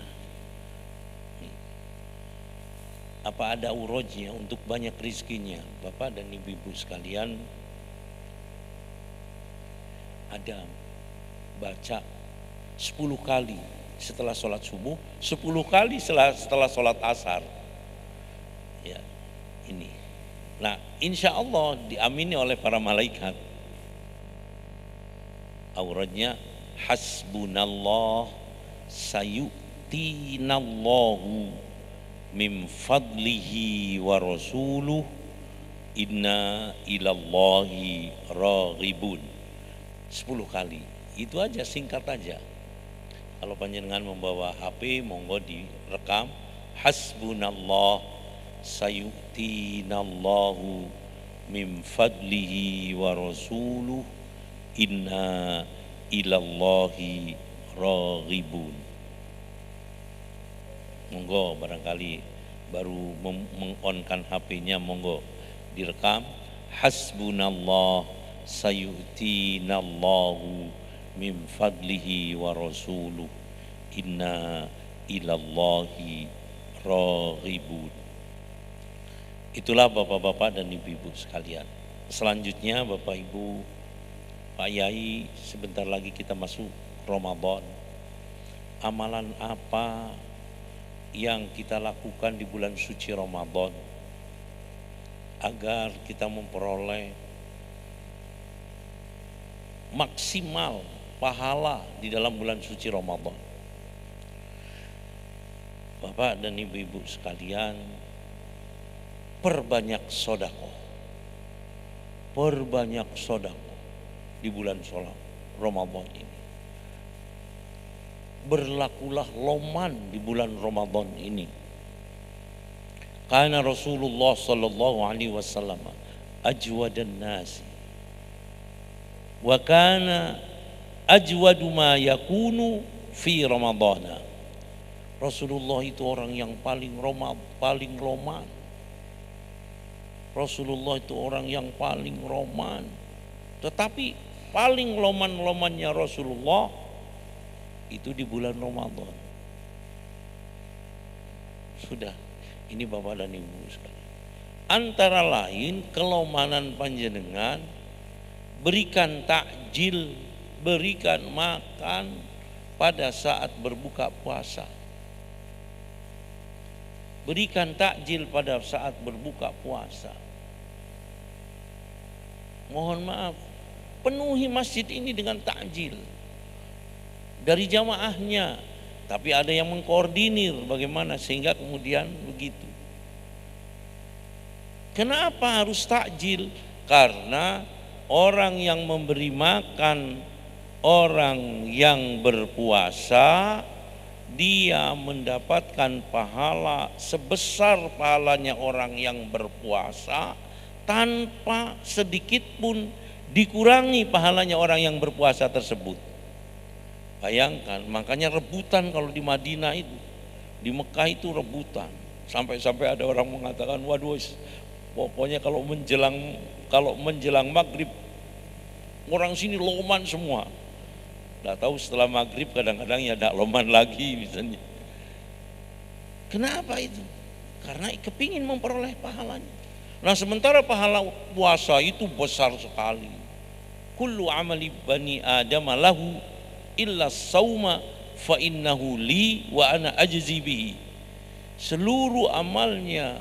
Apa ada auradnya untuk banyak rizkinya? Bapak dan ibu-ibu sekalian, ada baca 10 kali setelah sholat subuh, 10 kali setelah sholat asar. Ya, ini. Nah, insya Allah diamini oleh para malaikat. Auratnya hasbunallah sayu'tinallahu min fadlihi wa rasuluh inna ilallahi raghibun. 10 kali. Itu aja, singkat aja. Kalau panjenengan membawa HP, monggo direkam. Hasbunallah sayu'tinallahu min fadlihi wa rasuluh inna ilallahi raghibun. Monggo barangkali baru mengonkan HP-nya, monggo direkam. Hasbunallah sayu'tinallahu min fadlihi wa rasuluh inna ilallahi raghibun. Itulah bapak-bapak dan ibu-ibu sekalian. Selanjutnya bapak ibu, Pak Yai, sebentar lagi kita masuk Ramadan. Amalan apa yang kita lakukan di bulan suci Ramadan agar kita memperoleh maksimal pahala di dalam bulan suci Ramadan? Bapak dan ibu-ibu sekalian, perbanyak sedekah. Perbanyak sedekah di bulan Ramadan ini. Berlakulah loman di bulan Ramadan ini. Karena Rasulullah sallallahu alaihi wasallam ajwadan nasi wa kana ajwadu ma yakunu fi Ramadana. Rasulullah itu orang yang paling loman. Rasulullah itu orang yang paling roman. Tetapi paling loman-lomannya Rasulullah itu di bulan Ramadan. Sudah, ini Bapak dan Ibu sekalian. Antara lain kelomanan panjenengan, berikan takjil, berikan makan pada saat berbuka puasa. Berikan takjil pada saat berbuka puasa. Mohon maaf, penuhi masjid ini dengan takjil dari jamaahnya, tapi ada yang mengkoordinir bagaimana sehingga kemudian begitu. Kenapa harus takjil? Karena orang yang memberi makan orang yang berpuasa, dia mendapatkan pahala sebesar pahalanya orang yang berpuasa, tanpa sedikit pun dikurangi pahalanya orang yang berpuasa tersebut. Bayangkan, makanya rebutan kalau di Madinah itu, di Mekah itu rebutan. Sampai-sampai ada orang mengatakan, waduh, pokoknya kalau menjelang maghrib orang sini loman semua. Nggak tahu setelah maghrib kadang-kadang ya tidak loman lagi misalnya. Kenapa itu? Karena kepingin memperoleh pahalanya. Nah sementara pahala puasa itu besar sekali. Kullu amali bani Adam lahu illa sauma fa innahu li wa ana ajzi bihi. Seluruh amalnya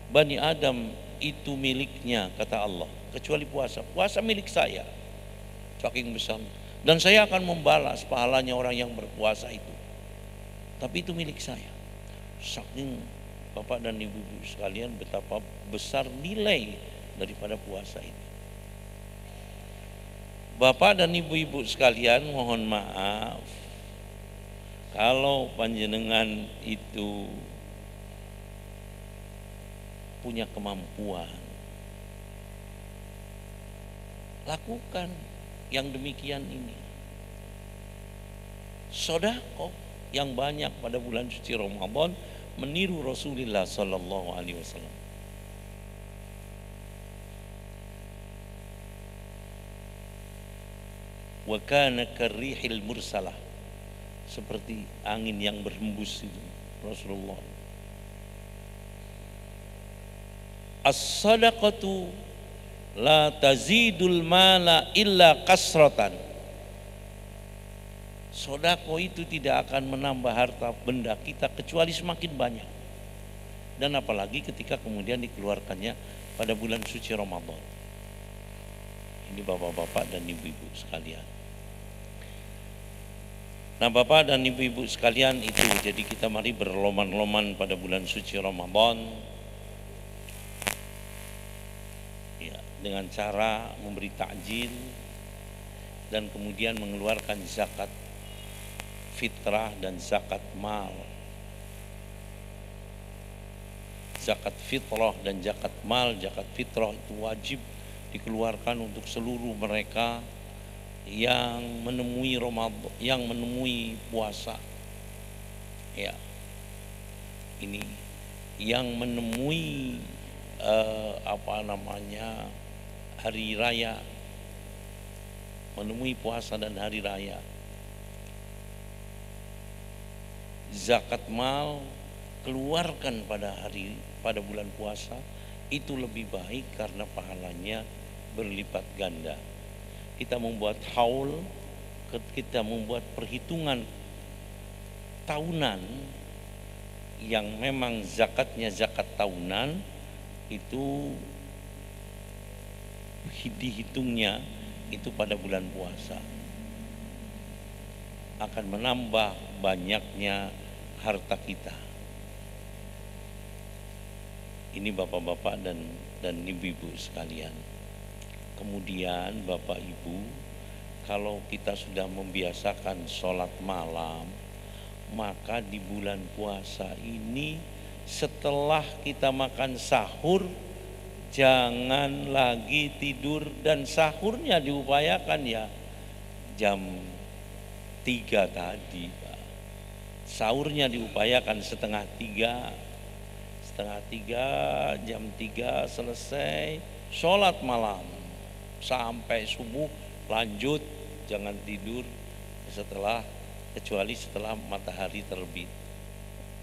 Bani Adam itu miliknya, kata Allah, kecuali puasa. Puasa milik saya, saking besar. Dan saya akan membalas pahalanya orang yang berpuasa itu. Tapi itu milik saya. Saking Bapak dan Ibu sekalian betapa besar nilai daripada puasa itu. Bapak dan Ibu sekalian, mohon maaf kalau panjenengan itu punya kemampuan, lakukan yang demikian ini. Sedekah yang banyak pada bulan suci Ramadan meniru Rasulullah sallallahu alaihi wasallam. Wa kana karrihil mursalah, seperti angin yang berhembus itu Rasulullah. As-sadaqatu la tazidul mala illa kasratan. Sedekah itu tidak akan menambah harta benda kita kecuali semakin banyak. Dan apalagi ketika kemudian dikeluarkannya pada bulan suci Ramadan. Ini bapak-bapak dan ibu-ibu sekalian. Nah, bapak dan ibu-ibu sekalian, itu jadi kita mari berloman-loman pada bulan suci Ramadan ya, dengan cara memberi takjil dan kemudian mengeluarkan zakat fitrah dan zakat mal. Zakat fitrah dan zakat mal, zakat fitrah itu wajib dikeluarkan untuk seluruh mereka yang menemui Ramadan, yang menemui puasa. Ya. Ini yang menemui hari raya, menemui puasa dan hari raya. Zakat mal keluarkan pada bulan puasa, itu lebih baik karena pahalanya berlipat ganda. Kita membuat haul, kita membuat perhitungan tahunan yang memang zakatnya zakat tahunan, itu dihitungnya itu pada bulan puasa. Akan menambah banyaknya harta kita. Ini bapak-bapak dan ibu-ibu sekalian. Kemudian Bapak Ibu, kalau kita sudah membiasakan sholat malam, maka di bulan puasa ini setelah kita makan sahur, jangan lagi tidur, dan sahurnya diupayakan ya jam 3 tadi, Pak. Sahurnya diupayakan setengah 3, jam 3 selesai sholat malam sampai subuh, lanjut, jangan tidur kecuali setelah matahari terbit.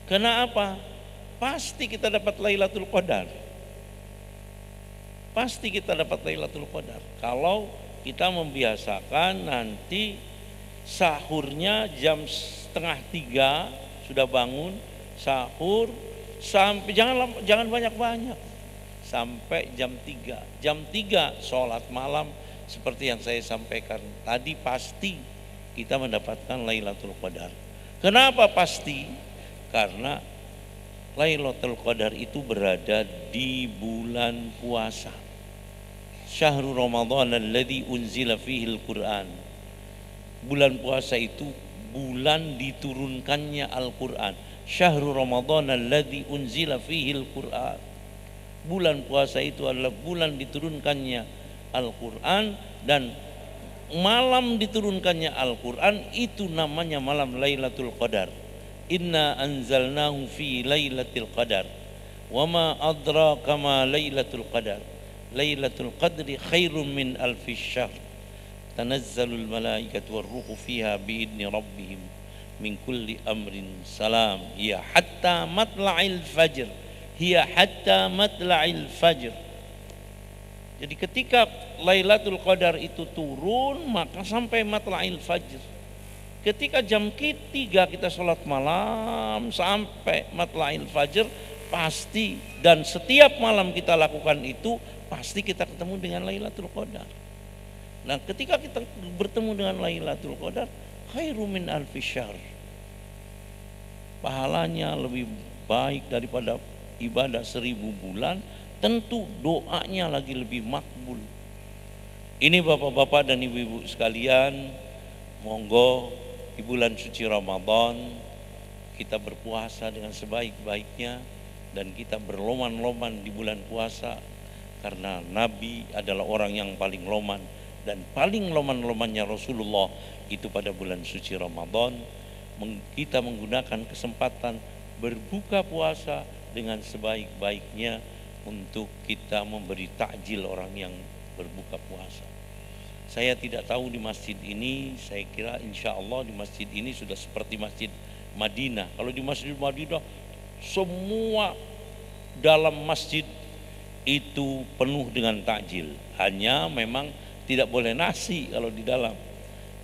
Kenapa? Pasti kita dapat Lailatul Qadar. Pasti kita dapat Lailatul Qadar kalau kita membiasakan nanti sahurnya jam setengah 3 sudah bangun sahur, sampai jangan banyak-banyak sampai jam 3. Jam 3 sholat malam seperti yang saya sampaikan tadi, pasti kita mendapatkan Lailatul Qadar. Kenapa pasti? Karena Lailatul Qadar itu berada di bulan puasa. Syahrul Ramadan alladzi unzila fihil Qur'an. Bulan puasa itu bulan diturunkannya Al-Qur'an. Syahrul Ramadan alladzi unzila fihil Qur'an. Bulan puasa itu adalah bulan diturunkannya Al-Qur'an, dan malam diturunkannya Al-Qur'an itu namanya malam Lailatul Qadar. Inna anzalnahu fi Lailatul Qadar. Wa ma adraka ma Lailatul Qadar. Lailatul Qadri khairum min alfis syahr. Tanazzalul malaikatu warruhu fiha biidni rabbihim min kulli amrin salam. Ya hatta matla'il fajr. Hiya hatta matla'il fajr. Jadi ketika Lailatul Qadar itu turun, maka sampai matla'il fajr. Ketika jam 3 kita sholat malam sampai matla'il fajr, pasti, dan setiap malam kita lakukan itu, pasti kita ketemu dengan Lailatul Qadar. Nah, ketika kita bertemu dengan Lailatul Qadar, khairum min alfi syahr. Pahalanya lebih baik daripada ibadah 1000 bulan, tentu doanya lagi lebih makbul. Ini bapak-bapak dan ibu-ibu sekalian, monggo di bulan suci Ramadan kita berpuasa dengan sebaik-baiknya, dan kita berloman-loman di bulan puasa, karena Nabi adalah orang yang paling loman, dan paling loman-lomannya Rasulullah itu pada bulan suci Ramadan. Kita menggunakan kesempatan berbuka puasa dengan sebaik-baiknya untuk kita memberi takjil orang yang berbuka puasa. Saya tidak tahu di masjid ini, saya kira insya Allah di masjid ini sudah seperti masjid Madinah. Kalau di masjid Madinah semua dalam masjid itu penuh dengan takjil. Hanya memang tidak boleh nasi kalau di dalam.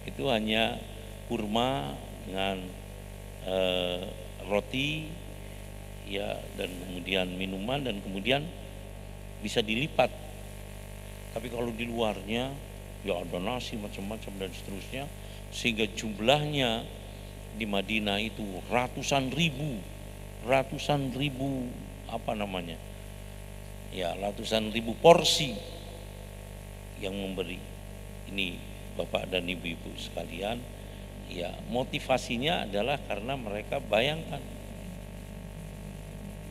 Itu hanya kurma dengan roti, ya, dan kemudian minuman, dan kemudian bisa dilipat. Tapi kalau di luarnya ya ada nasi macam-macam dan seterusnya, sehingga jumlahnya di Madinah itu ratusan ribu apa namanya, ya ratusan ribu porsi yang memberi. Ini Bapak dan Ibu-ibu sekalian, ya motivasinya adalah karena mereka bayangkan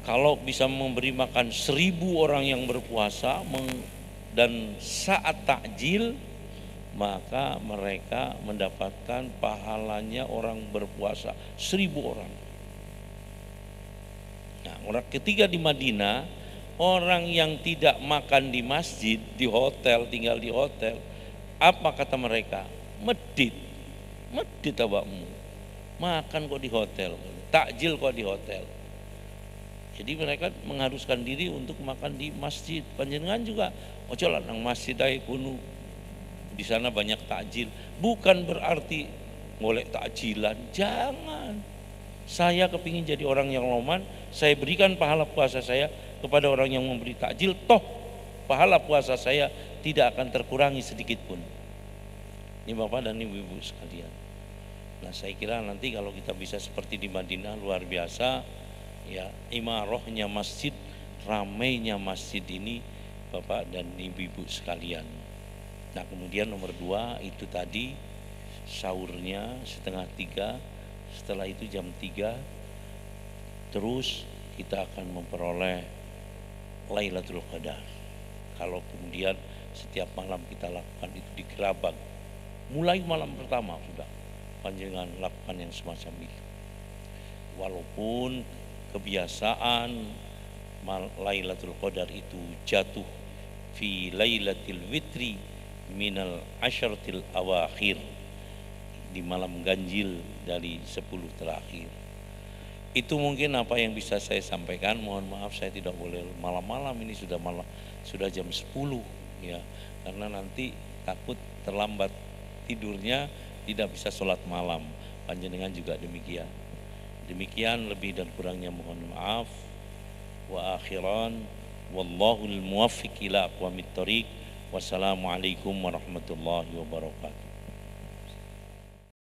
kalau bisa memberi makan 1000 orang yang berpuasa dan saat takjil, maka mereka mendapatkan pahalanya orang berpuasa 1000 orang. Nah, orang ketiga di Madinah, orang yang tidak makan di masjid, di hotel, tinggal di hotel, apa kata mereka? Medit awakmu, makan kok di hotel, takjil kok di hotel. Jadi mereka mengharuskan diri untuk makan di masjid. Panjenengan juga ojo lah nang masjid ae kuno, di sana banyak takjil. Bukan berarti golek takjilan, jangan. Saya kepingin jadi orang yang loman, saya berikan pahala puasa saya kepada orang yang memberi takjil, toh pahala puasa saya tidak akan terkurangi sedikit pun. Ini Bapak dan Ibu-ibu sekalian. Nah, saya kira nanti kalau kita bisa seperti di Madinah, luar biasa ya, imarohnya masjid, ramainya masjid ini Bapak dan Ibu-ibu sekalian. Nah, kemudian nomor 2 itu tadi sahurnya 2:30, setelah itu jam 3 terus kita akan memperoleh Lailatul Qadar. Kalau kemudian setiap malam kita lakukan itu di Gerabang, mulai malam pertama sudah panjenengan lakukan yang semacam itu. Walaupun kebiasaan Lailatul Qadar itu jatuh fi Lailatul Witri minal asyaratil awakhir, di malam ganjil dari 10 terakhir. Itu mungkin apa yang bisa saya sampaikan. Mohon maaf saya tidak boleh malam-malam, ini sudah jam 10 ya, karena nanti takut terlambat tidurnya, tidak bisa sholat malam. Panjenengan juga demikian. Demikian, lebih dan kurangnya mohon maaf. Wa akhiran wallahul muwaffiq ila aqwamit thoriq. Wassalamualaikum warahmatullahi wabarakatuh.